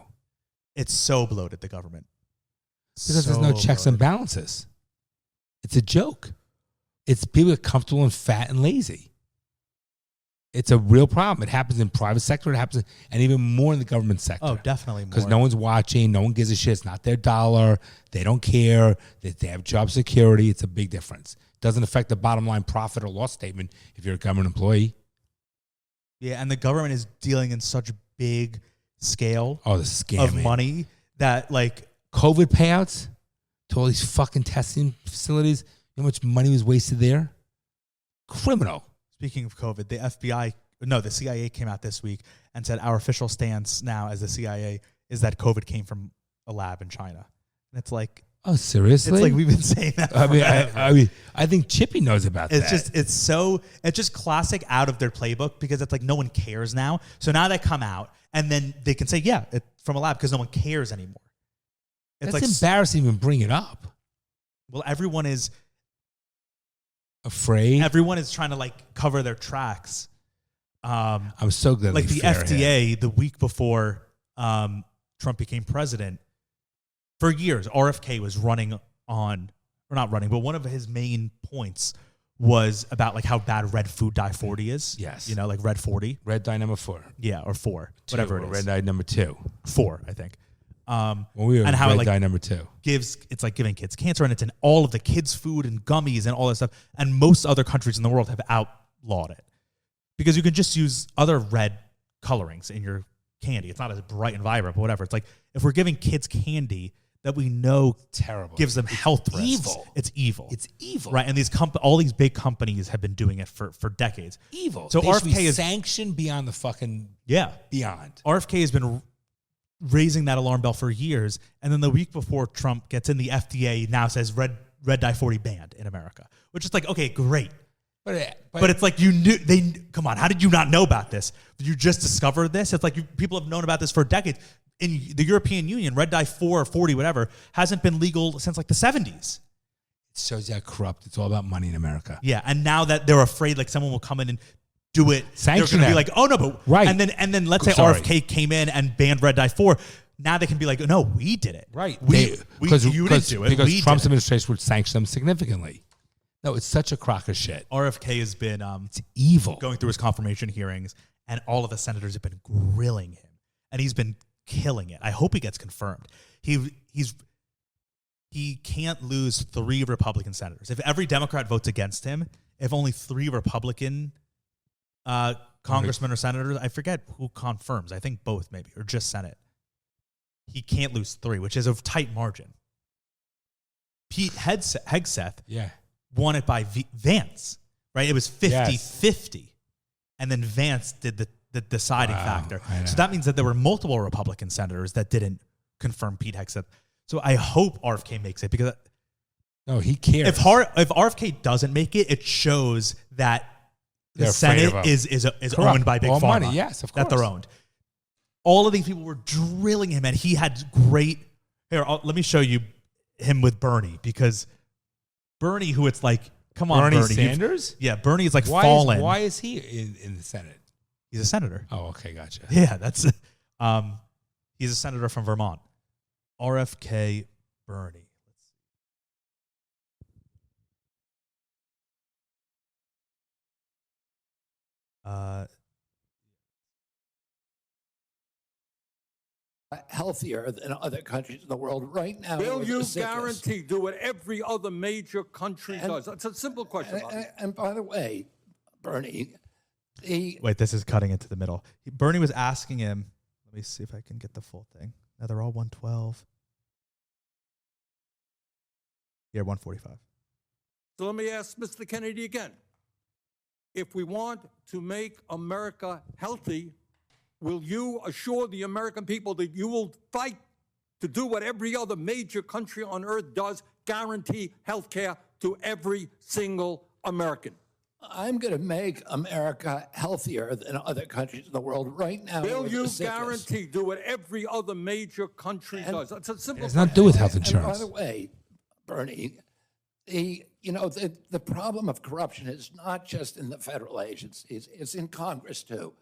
It's so bloated, the government. Because there's no checks and balances. It's a joke. It's people are comfortable and fat and lazy. It's a real problem. It happens in private sector. It happens, and even more in the government sector. Oh, definitely more. Because no one's watching. No one gives a shit. It's not their dollar. They don't care. They have job security. It's a big difference. Doesn't affect the bottom line profit or loss statement if you're a government employee. Yeah, and the government is dealing in such big scale Oh, the scamming. of money that like COVID payouts to all these fucking testing facilities. You know how much money was wasted there? Criminal. Speaking of COVID, the CIA came out this week and said our official stance now as the CIA is that COVID came from a lab in China. And it's like, Oh, seriously? it's like we've been saying that. I mean, I think Chippy knows about It's that. it's just classic out of their playbook because it's like no one cares now. So now they come out and then they can say, yeah, it's from a lab because no one cares anymore. It's That's like embarrassing to even bring it up. Well, everyone is Afraid? trying to like cover their tracks. I'm so glad. Like they the fair FDA, him. the week before Trump became president, for years, RFK was running on, or not running, but one of his main points was about like how bad red food dye 40 is. Yes. You know, like red 40. Red dye number 4. Yeah, or 4, whatever it Or is. Red dye number 2. 4, I think. When we were And how it, red like, dye number 2. It's like giving kids cancer, and it's in all of the kids' food and gummies and all that stuff. And most other countries in the world have outlawed it because you can just use other red colorings in your candy. It's not as bright and vibrant, but whatever. It's like if we're giving kids candy that we know Terrible. gives them health risks. evil. It's evil. It's evil. Right, and all these big companies have been doing it for decades. Evil. So They should be RFK is sanctioned beyond the fucking yeah. beyond. RFK has been raising that alarm bell for years, and then the week before Trump gets in, the FDA now says red dye 40 banned in America, which is like, okay, great. But it's like come on, how did you not know about this? You just discovered this? It's like people have known about this for decades. In the European Union, red dye 4 or 40, whatever, hasn't been legal since like the 70s. It shows you how corrupt. It's all about money in America. Yeah, and now that they're afraid like someone will come in and do it, Sanction they're going to be them. like, oh no, but Right. And then let's say Sorry. RFK came in and banned red dye 4. Now they can be like, no, we did it. Right. You didn't do it. Because We Trump's did it. administration would sanction them significantly. No, it's such a crock of shit. RFK has been It's evil. going through his confirmation hearings, and all of the senators have been grilling him, and he's been killing it. I hope he gets confirmed. He can't lose 3 Republican senators. If every Democrat votes against him, if only 3 Republican congressmen or senators, I forget who confirms. I think both maybe, or just Senate. He can't lose 3, which is a tight margin. Pete Hegseth Yeah. won it by Vance, right? It was 50-50. And then Vance did the deciding factor. So that means that there were multiple Republican senators that didn't confirm Pete Hegseth. So I hope RFK makes it because No, he cares. if RFK doesn't make it, it shows that the They're afraid of Senate him. is Corrupt. owned by big All pharma. money, yes, of That they're course. owned. All of these people were drilling him, and he had great. Here, let me show you him with Bernie because Bernie, who it's like, come on, Bernie Bernie. Sanders? Yeah, Bernie is like Why fallen. why is he in the Senate? He's a senator. Oh, okay, gotcha. Yeah, that's he's a senator from Vermont. RFK Bernie. Healthier than other countries in the world right now. Will you guarantee do what every other major country does? That's a simple question. And by the way, Bernie, Wait, this is cutting into the middle. Bernie was asking him, let me see if I can get the full thing. Now they're all 112. Yeah, 145. So let me ask Mr. Kennedy again. If we want to make America healthy, will you assure the American people that you will fight to do what every other major country on earth does, guarantee health care to every single American? I'm going to make America healthier than other countries in the world right now. Will you guarantee do what every other major country does? That's a simple It has nothing to do with health And by insurance. the way, Bernie, the problem of corruption is not just in the federal agencies, it's in Congress too.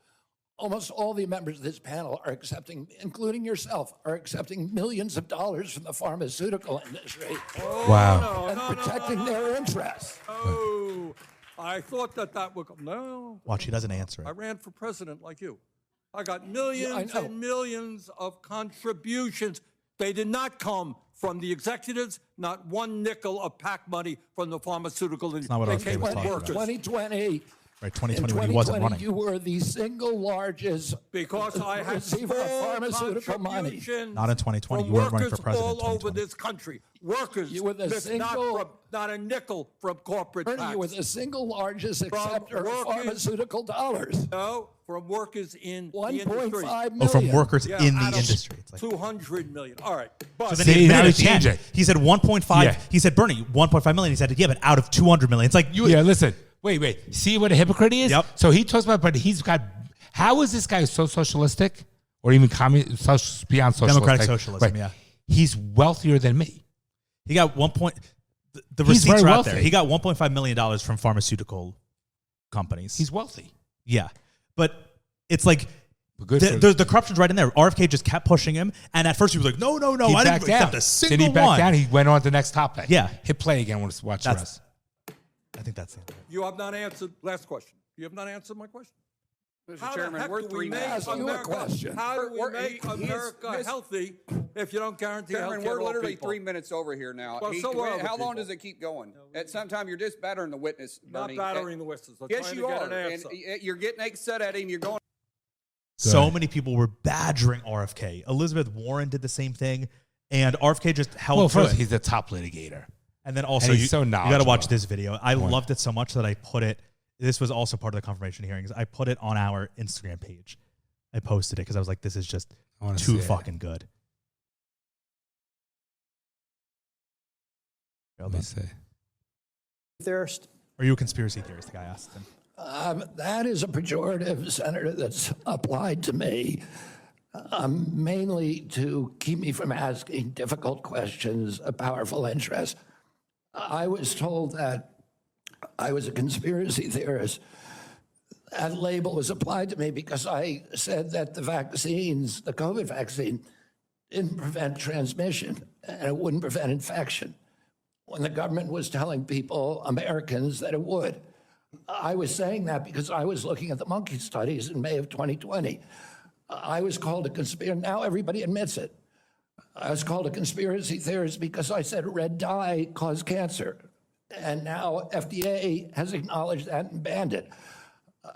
Almost all the members of this panel are accepting, including yourself, are accepting millions of dollars from the pharmaceutical industry Wow. and protecting their interests. Oh, I thought that would come. No. Watch, he doesn't answer I it. ran for president like you. I got millions know. and millions of contributions. They did not come from the executives, not one nickel of PAC money from the pharmaceutical industry. not what They RFK came was from talking about. workers. 2020, Right, in 2020 when he wasn't 2020, running. you were the single largest Because I had receiver of small pharmaceutical money. contributions Not in 2020. from You weren't running for workers president in all over 2020. this country. Workers, You were the missed not a nickel from corporate Bernie, tax. you were the single largest acceptor of workers- pharmaceutical dollars. No, from workers in the industry. 1.5 million. Oh, from workers Yeah, in the out of industry. It's like, 200 million. All right. But so then See, he now admitted he at the end. changed it. He said 1.5. Yeah. He said, Bernie, 1.5 million. He said, yeah, but out of 200 million. It's like you. Yeah, listen. Wait. See what a hypocrite he is? Yep. So he talks about, but he's got, how is this guy so socialistic or even beyond socialistic? Democratic socialism, Right. yeah. He's wealthier than me. He got the He's receipts very are out wealthy. there. He got $1.5 million from pharmaceutical companies. He's wealthy. Yeah. But it's like But good for the corruption's right in there. RFK just kept pushing him. And at first he was like, no, he I didn't backed down. accept a single Then he backed one. down. He went on to the next topic. Yeah. Hit play again. Want to watch the rest. I think that's it. you have not answered. Last question. You have not answered my question. Mr. How Chairman, the heck we're do we 3 make minutes Ask you a America? question. How do we We're- make he is America mis- healthy if you don't guarantee health Chairman, care we're to all literally people? 3 minutes over here now. Well, so are other how long people. does it keep going? At some time, you're just battering the witness, Not Bernie. battering the witnesses. I'm Yes, trying you to get are. an And answer. you're getting upset at him. You're going. So many people were badgering RFK. Elizabeth Warren did the same thing. And RFK just held Well, to first, it. he's the top litigator. And then also, And he's you, so you got to knowledgeable. watch this video. I loved it so much that I put it. This was also part of the confirmation hearings. I put it on our Instagram page. I posted it because I was like, this is just I wanna too see it. fucking good. Let me see. Thirst. Are you a conspiracy theorist? The guy asked him. That is a pejorative, Senator, that's applied to me, mainly to keep me from asking difficult questions of powerful interests. I was told that I was a conspiracy theorist. That label was applied to me because I said that the vaccines, the COVID vaccine, didn't prevent transmission and it wouldn't prevent infection, when the government was telling people, Americans, that it would. I was saying that because I was looking at the monkey studies in May of 2020. I was called a conspiracy. Now everybody admits it. I was called a conspiracy theorist because I said red dye caused cancer. And now FDA has acknowledged that and banned it.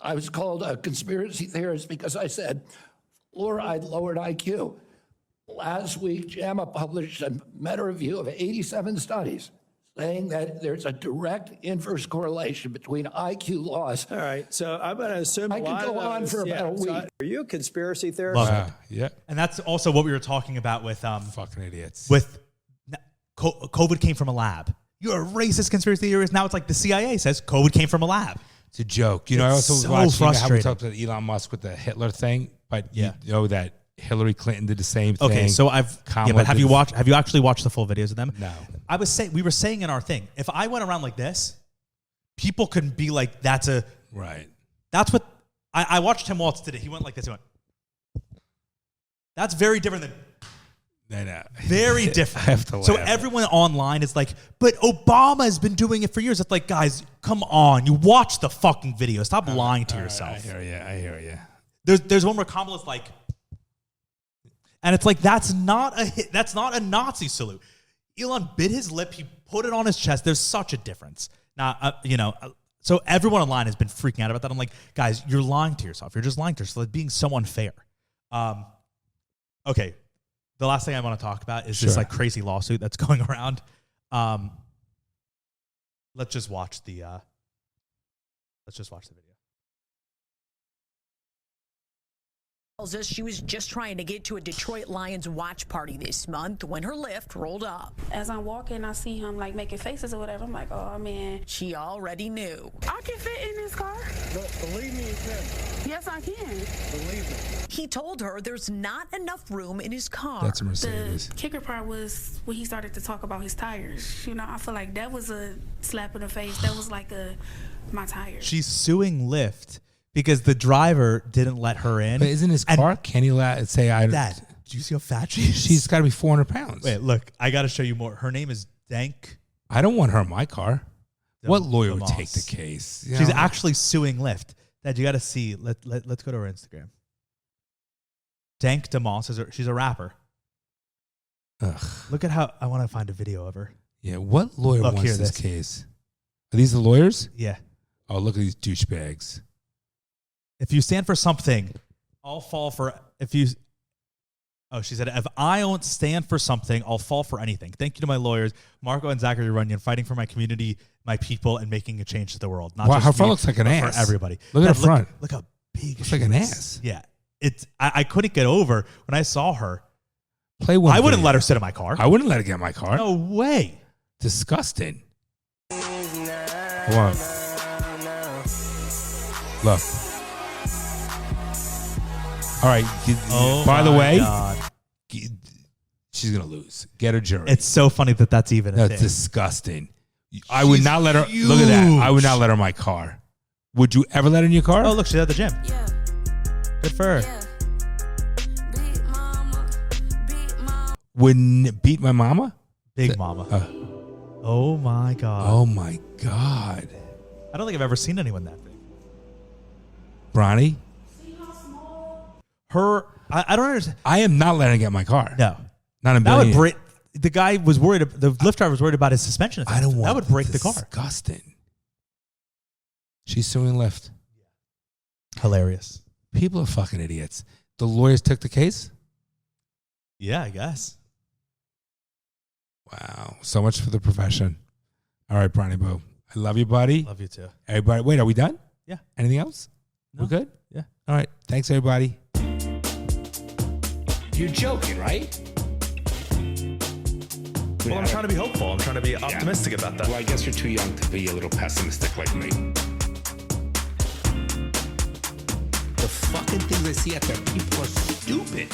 I was called a conspiracy theorist because I said fluoride lowered IQ. Last week, JAMA published a meta-review of 87 studies saying that there's a direct inverse correlation between IQ loss. All right, so I'm going to assume I a could lot go of on those- for about a so week. are you a conspiracy theorist? Love Wow. it. Yeah. And that's also what we were talking about with Fucking idiots. COVID came from a lab. You're a racist conspiracy theorist. Now it's like the CIA says COVID came from a lab. It's a joke. You know, I It's also so watched how we frustrating. talked about Elon Musk with the Hitler thing, but Yeah. you know that Hillary Clinton did the same thing. Okay, so Kamala but have did you actually watched the full videos of them? No. We were saying in our thing, if I went around like this, people can be like, that's what I watched Tim Waltz today. He went like this. He went. That's very different than. No. Very different. I have to laugh. So everyone online is like, but Obama has been doing it for years. It's like, guys, come on. You watch the fucking video. Stop lying to yourself. I hear you. There's one where Kamala's like, and it's like, that's not a Nazi salute. Elon bit his lip. He put it on his chest. There's such a difference. Now, so everyone online has been freaking out about that. I'm like, guys, you're lying to yourself. You're just lying to yourself. It's being so unfair. Okay. The last thing I want to talk about is this like crazy lawsuit that's going around. Let's just watch the video. Tells us she was just trying to get to a Detroit Lions watch party this month when her Lyft rolled up. As I'm walking, I see him like making faces or whatever. I'm like, oh man. She already knew. I can fit in this car. Believe me, you can. Yes, I can. Believe me. He told her there's not enough room in his car. That's a Mercedes. The kicker part was when he started to talk about his tires. You know, I feel like that was a slap in the face. That was like my tires. She's suing Lyft because the driver didn't let her in. But isn't his car? Can he say I? Dad, do you see how fat she is? She's got to be 400 pounds. Wait, look, I got to show you more. Her name is Dank. I don't want her in my car. What lawyer would Moss. take the case? You She's know? actually suing Lyft. Dad, you got to see. Let's go to her Instagram. Dank DeMoss she's a rapper. Ugh. Look at how I want to find a video of her. Yeah, what lawyer Look, wants here, this this. case? Are these the lawyers? Yeah. Oh, look at these douchebags. If you stand for something, I'll fall for she said, if I don't stand for something, I'll fall for anything. Thank you to my lawyers, Marco and Zachary Runyon, fighting for my community, my people, and making a change to the world. Not Wow, just her front me, looks like an but ass. for everybody. Look at her front. Look how big Looks she like an is. ass. Yeah. I couldn't get over when I saw her. Play one. I wouldn't video. let her sit in my car. I wouldn't let her get in my car. No way. Disgusting. Come on. Look. All right. By the way, God. she's going to lose. Get her jury. It's so funny that that's even a That's thing. disgusting. I would not let her. Look at that. I would not let her in my car. Would you ever let her in your car? Oh, look, she's at the gym. Yeah. Good for her. Yeah. Beat mama. Wouldn't beat my mama? Big mama. Oh my God. Oh my God. I don't think I've ever seen anyone that big. Bronny, I don't understand. I am not letting her get in my car. No. Not a That million. would break. The guy was worried. The Lyft driver was worried about his suspension. I don't want that would break the car. Disgusting. She's suing Lyft. Hilarious. People are fucking idiots. The lawyers took the case? Yeah, I guess. Wow. So much for the profession. All right, Bronny Boo. I love you, buddy. Love you too. Everybody. Wait, are we done? Yeah. Anything else? No. We're good? Yeah. All right. Thanks, everybody. You're joking, right? Well, I'm trying to be hopeful. I'm trying to be optimistic about that. Well, I guess you're too young to be a little pessimistic like me. The fucking things I see out there, people are stupid.